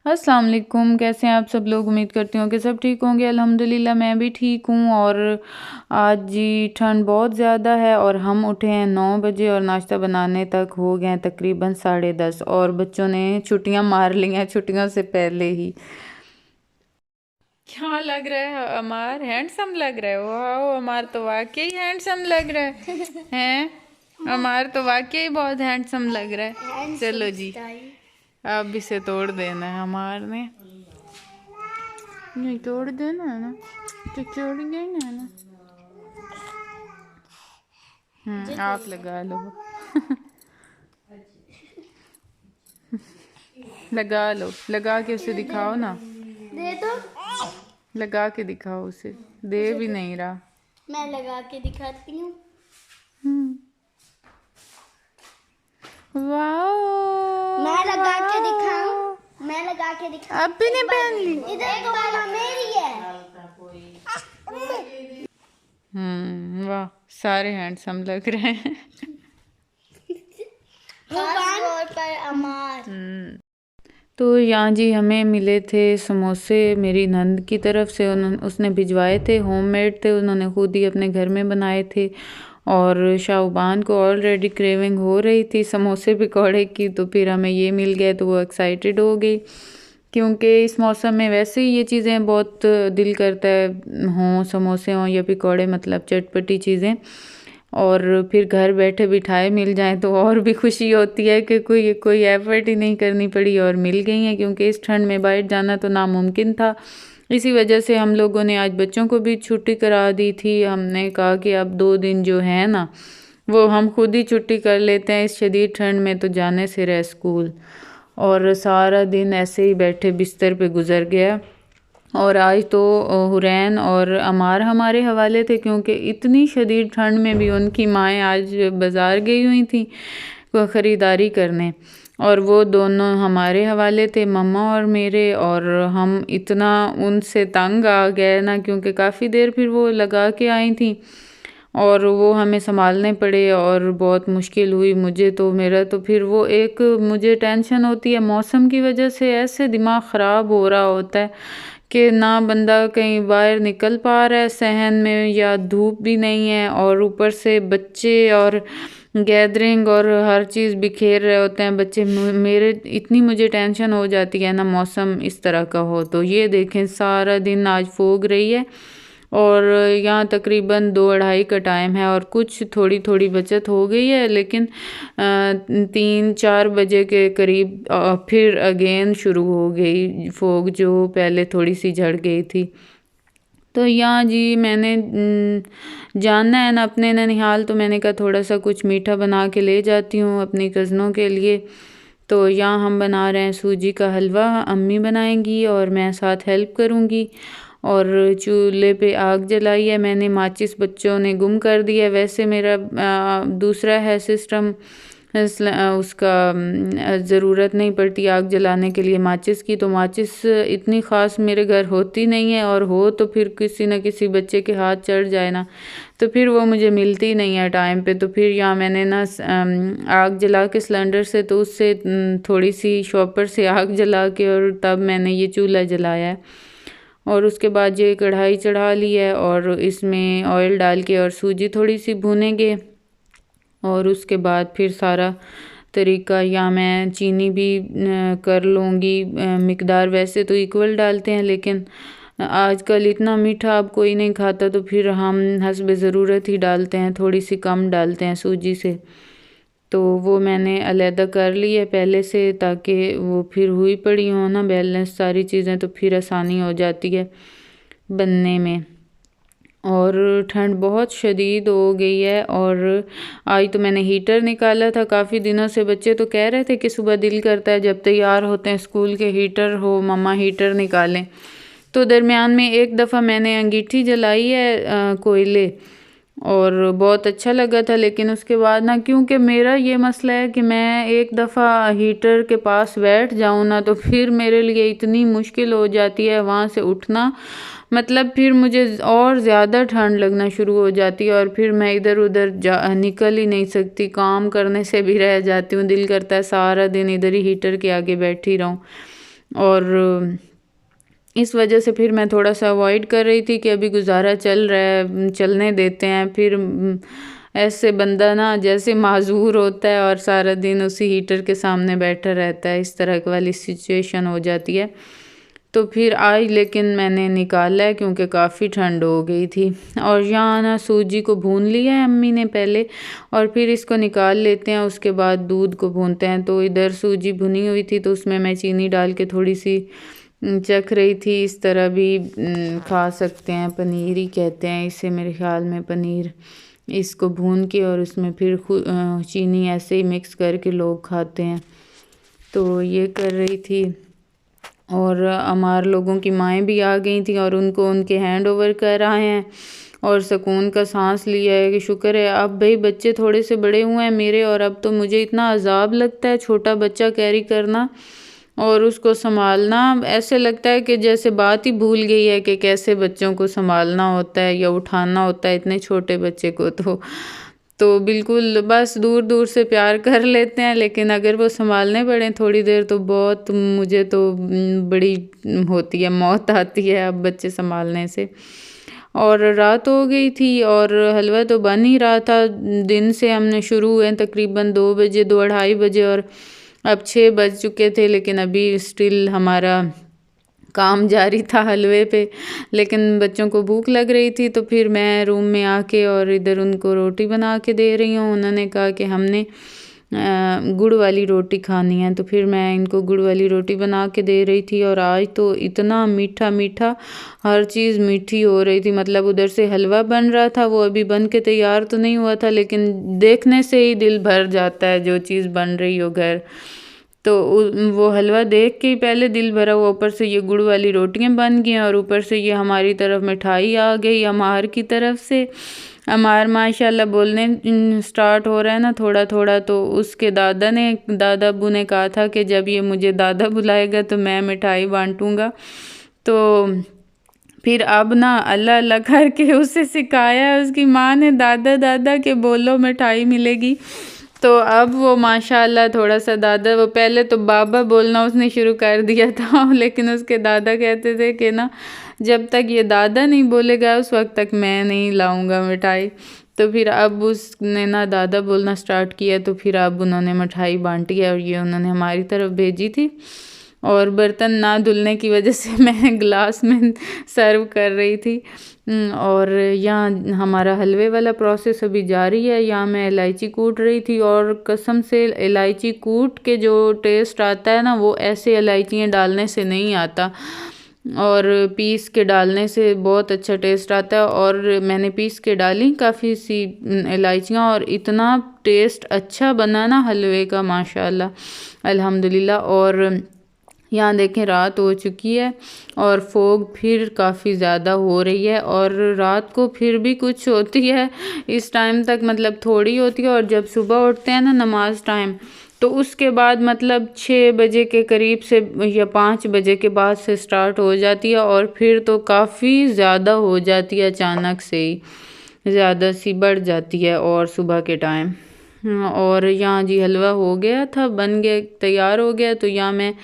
अस्सलाम वालेकुम। कैसे हैं आप सब लोग? उम्मीद करती हूँ कि सब ठीक होंगे। अल्हम्दुलिल्लाह मैं भी ठीक हूँ। और आज जी ठंड बहुत ज़्यादा है और हम उठे हैं 9 बजे और नाश्ता बनाने तक हो गए हैं तकरीबन 10:30 और बच्चों ने छुट्टियां मार ली हैं छुट्टियों से पहले ही। क्या लग रहा है अमार? हैंडसम लग रहा है। वाह, अमार तो वाकई हैंडसम लग रहा है। हैं अमार तो वाकई बहुत हैंडसम लग रहा है। चलो जी, अब इसे तोड़ देना है अमार ने। नहीं तोड़ देना है ना, तो तोड़ देना है ना। आप लगा लो। लगा लो, लगा के उसे दिखाओ ना। दे दो। लगा के दिखाओ उसे। दे भी नहीं रहा। मैं लगा के दिखाती हूँ। वाओ, मैं लगा के दिखाऊं। मैं लगा के दिखाऊं। अब भी नहीं पहन ली। इधर तो मामा मेरी है। वाह, सारे हैंडसम लग रहे हैं। खास तौर पर अमार। तो यहाँ जी हमें मिले थे समोसे मेरी नंद की तरफ से। उसने भिजवाए थे, होममेड थे, उन्होंने खुद ही अपने घर में बनाए थे। और शाहबान को ऑलरेडी क्रेविंग हो रही थी समोसे पकौड़े की, तो फिर हमें ये मिल गए तो वो एक्साइटेड हो गई, क्योंकि इस मौसम में वैसे ही ये चीज़ें बहुत दिल करता है, हों समोसे हों या पकौड़े, मतलब चटपटी चीज़ें। और फिर घर बैठे बिठाए मिल जाए तो और भी खुशी होती है कि कोई एफर्ट ही नहीं करनी पड़ी और मिल गई हैं, क्योंकि इस ठंड में बाहर जाना तो नामुमकिन था। इसी वजह से हम लोगों ने आज बच्चों को भी छुट्टी करा दी थी। हमने कहा कि अब 2 दिन जो है ना वो हम खुद ही छुट्टी कर लेते हैं इस शदीद ठंड में, तो जाने से रहे स्कूल। और सारा दिन ऐसे ही बैठे बिस्तर पे गुजर गया। और आज तो हुरैन और अमार हमारे हवाले थे, क्योंकि इतनी शदीद ठंड में भी उनकी माएँ आज बाज़ार गई हुई थी ख़रीदारी करने, और वो दोनों हमारे हवाले थे, मम्मा और मेरे। और हम इतना उनसे तंग आ गए ना, क्योंकि काफ़ी देर फिर वो लगा के आई थी और वो हमें संभालने पड़े और बहुत मुश्किल हुई मुझे। तो मेरा तो फिर वो एक मुझे टेंशन होती है मौसम की वजह से, ऐसे दिमाग ख़राब हो रहा होता है कि ना बंदा कहीं बाहर निकल पा रहा है सहन में, या धूप भी नहीं है, और ऊपर से बच्चे और गैदरिंग और हर चीज़ बिखेर रहे होते हैं बच्चे। मेरे इतनी मुझे टेंशन हो जाती है ना मौसम इस तरह का हो। तो ये देखें सारा दिन आज फोग रही है और यहाँ तकरीबन 2-2:30 का टाइम है और कुछ थोड़ी थोड़ी बचत हो गई है, लेकिन 3-4 बजे के करीब फिर अगेन शुरू हो गई फोग, जो पहले थोड़ी सी झड़ गई थी। तो यहाँ जी मैंने जानना है ना अपने ननिहाल, तो मैंने कहा थोड़ा सा कुछ मीठा बना के ले जाती हूँ अपनी कज़नों के लिए। तो यहाँ हम बना रहे हैं सूजी का हलवा, अम्मी बनाएंगी और मैं साथ हेल्प करूँगी। और चूल्हे पे आग जलाई है मैंने, माचिस बच्चों ने गुम कर दिया। वैसे मेरा दूसरा है सिस्टम, उसका ज़रूरत नहीं पड़ती आग जलाने के लिए माचिस की। तो माचिस इतनी ख़ास मेरे घर होती नहीं है, और हो तो फिर किसी न किसी बच्चे के हाथ चढ़ जाए ना, तो फिर वो मुझे मिलती नहीं है टाइम पे। तो फिर यहाँ मैंने ना आग जला के सिलेंडर से, तो उससे थोड़ी सी शॉपर से आग जला के और तब मैंने ये चूल्हा जलाया है। और उसके बाद ये कढ़ाई चढ़ा ली है और इसमें ऑयल डाल के और सूजी थोड़ी सी भूनेंगे। और उसके बाद फिर सारा तरीका, या मैं चीनी भी कर लूँगी मिकदार। वैसे तो इक्वल डालते हैं, लेकिन आजकल इतना मीठा अब कोई नहीं खाता, तो फिर हम हस्ब ज़रूरत ही डालते हैं, थोड़ी सी कम डालते हैं सूजी से। तो वो मैंने अलहदा कर ली है पहले से, ताकि वो फिर हुई पड़ी हो ना बैलेंस सारी चीज़ें, तो फिर आसानी हो जाती है बनने में। और ठंड बहुत शदीद हो गई है। और आज तो मैंने हीटर निकाला था, काफ़ी दिनों से बच्चे तो कह रहे थे कि सुबह दिल करता है जब तैयार होते हैं स्कूल के, हीटर हो मम्मा हीटर निकालें। तो दरमियान में एक दफ़ा मैंने अंगीठी जलाई है कोयले, और बहुत अच्छा लगा था। लेकिन उसके बाद ना, क्योंकि मेरा ये मसला है कि मैं एक दफ़ा हीटर के पास बैठ जाऊँ ना, तो फिर मेरे लिए इतनी मुश्किल हो जाती है वहाँ से उठना, मतलब फिर मुझे और ज़्यादा ठंड लगना शुरू हो जाती है और फिर मैं इधर उधर निकल ही नहीं सकती, काम करने से भी रह जाती हूँ, दिल करता है सारा दिन इधर ही हीटर के आगे बैठी रहूँ। और इस वजह से फिर मैं थोड़ा-सा अवॉइड कर रही थी कि अभी गुज़ारा चल रहा है, चलने देते हैं। फिर ऐसे बंदा ना जैसे माज़ूर होता है और सारा दिन उसी हीटर के सामने बैठा रहता है, इस तरह वाली सिचुएशन हो जाती है। तो फिर आज लेकिन मैंने निकाला है क्योंकि काफ़ी ठंड हो गई थी। और यहाँ ना सूजी को भून लिया है अम्मी ने पहले, और फिर इसको निकाल लेते हैं, उसके बाद दूध को भूनते हैं। तो इधर सूजी भुनी हुई थी तो उसमें मैं चीनी डाल के थोड़ी सी चख रही थी। इस तरह भी खा सकते हैं, पनीर ही कहते हैं इसे मेरे ख्याल में, पनीर। इसको भून के और उसमें फिर चीनी ऐसे ही मिक्स करके लोग खाते हैं। तो ये कर रही थी। और हमारे लोगों की माएँ भी आ गई थी और उनको उनके हैंड ओवर कर आए हैं और सुकून का सांस लिया है कि शुक्र है अब भाई बच्चे थोड़े से बड़े हुए हैं मेरे। और अब तो मुझे इतना अजाब लगता है छोटा बच्चा कैरी करना और उसको संभालना। ऐसे लगता है कि जैसे बात ही भूल गई है कि कैसे बच्चों को संभालना होता है या उठाना होता है, इतने छोटे बच्चे को। तो बिल्कुल बस दूर दूर से प्यार कर लेते हैं, लेकिन अगर वो संभालने पड़े थोड़ी देर तो बहुत मुझे तो बड़ी होती है, मौत आती है अब बच्चे संभालने से। और रात हो गई थी और हलवा तो बन ही रहा था। दिन से हमने शुरू हुए तकरीबन 2 बजे, 2 ढाई बजे, और अब 6 बज चुके थे, लेकिन अभी स्टिल हमारा काम जारी था हलवे पे। लेकिन बच्चों को भूख लग रही थी तो फिर मैं रूम में आके और इधर उनको रोटी बना के दे रही हूँ। उन्होंने कहा कि हमने गुड़ वाली रोटी खानी है, तो फिर मैं इनको गुड़ वाली रोटी बना के दे रही थी। और आज तो इतना मीठा मीठा, हर चीज़ मीठी हो रही थी। मतलब उधर से हलवा बन रहा था, वो अभी बन के तैयार तो नहीं हुआ था, लेकिन देखने से ही दिल भर जाता है जो चीज़ बन रही हो घर। तो वो हलवा देख के ही पहले दिल भरा हुआ, ऊपर से ये गुड़ वाली रोटियां बन गई और ऊपर से ये हमारी तरफ मिठाई आ गई अमार की तरफ से। अमार माशाल्लाह बोलने स्टार्ट हो रहा है ना थोड़ा थोड़ा। तो उसके दादा अब्बू ने कहा था कि जब ये मुझे दादा बुलाएगा तो मैं मिठाई बांटूंगा। तो फिर अब ना अल्लाह अल्लाह करके उसे सिखाया है उसकी माँ ने, दादा दादा के बोलो मिठाई मिलेगी। तो अब वो माशाल्लाह थोड़ा सा दादा, वो पहले तो बाबा बोलना उसने शुरू कर दिया था लेकिन उसके दादा कहते थे कि ना जब तक ये दादा नहीं बोलेगा उस वक्त तक मैं नहीं लाऊंगा मिठाई। तो फिर अब उसने ना दादा बोलना स्टार्ट किया, तो फिर अब उन्होंने मिठाई बांटी है और ये उन्होंने हमारी तरफ भेजी थी। और बर्तन ना धुलने की वजह से मैं ग्लास में सर्व कर रही थी। और यहाँ हमारा हलवे वाला प्रोसेस अभी जारी है। यहाँ मैं इलायची कूट रही थी और कसम से इलायची कूट के जो टेस्ट आता है ना वो ऐसे इलायचियाँ डालने से नहीं आता, और पीस के डालने से बहुत अच्छा टेस्ट आता है। और मैंने पीस के डाली काफ़ी सी इलायचियाँ और इतना टेस्ट अच्छा बना ना हलवे का, माशाल्लाह अल्हम्दुलिल्लाह। और यहाँ देखें रात हो चुकी है और फोग फिर काफ़ी ज़्यादा हो रही है। और रात को फिर भी कुछ होती है इस टाइम तक, मतलब थोड़ी होती है। और जब सुबह उठते हैं ना नमाज टाइम, तो उसके बाद मतलब 6 बजे के करीब से या 5 बजे के बाद से स्टार्ट हो जाती है और फिर तो काफ़ी ज़्यादा हो जाती है, अचानक से ही ज़्यादा सी बढ़ जाती है और सुबह के टाइम। और यहाँ जी हलवा हो गया था, बन गया, तैयार हो गया। तो यहाँ मैं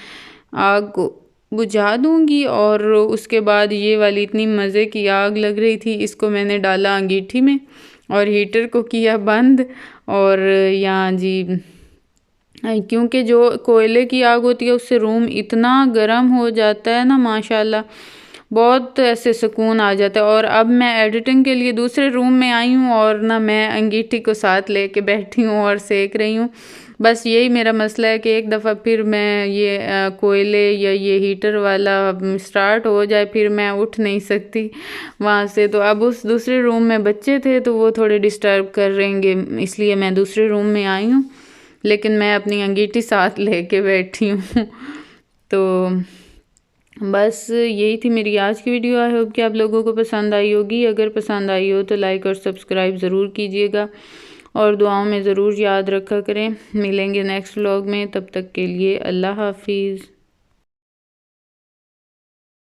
आग को बुझा दूंगी और उसके बाद ये वाली इतनी मज़े की आग लग रही थी, इसको मैंने डाला अंगीठी में और हीटर को किया बंद। और यहाँ जी क्योंकि जो कोयले की आग होती है उससे रूम इतना गर्म हो जाता है ना माशाल्लाह, बहुत ऐसे सुकून आ जाता है। और अब मैं एडिटिंग के लिए दूसरे रूम में आई हूँ और ना मैं अंगीठी को साथ लेके बैठी हूँ और सेक रही हूँ। बस यही मेरा मसला है कि एक दफ़ा फिर मैं ये कोयले या ये हीटर वाला स्टार्ट हो जाए फिर मैं उठ नहीं सकती वहाँ से। तो अब उस दूसरे रूम में बच्चे थे तो वो थोड़े डिस्टर्ब कर रहेंगे, इसलिए मैं दूसरे रूम में आई हूँ, लेकिन मैं अपनी अंगीठी साथ लेके बैठी हूँ। तो बस यही थी मेरी आज की वीडियो। आई होप कि आप लोगों को पसंद आई होगी। अगर पसंद आई हो तो लाइक और सब्सक्राइब ज़रूर कीजिएगा और दुआओं में ज़रूर याद रखा करें। मिलेंगे नेक्स्ट व्लॉग में, तब तक के लिए अल्लाह हाफिज़।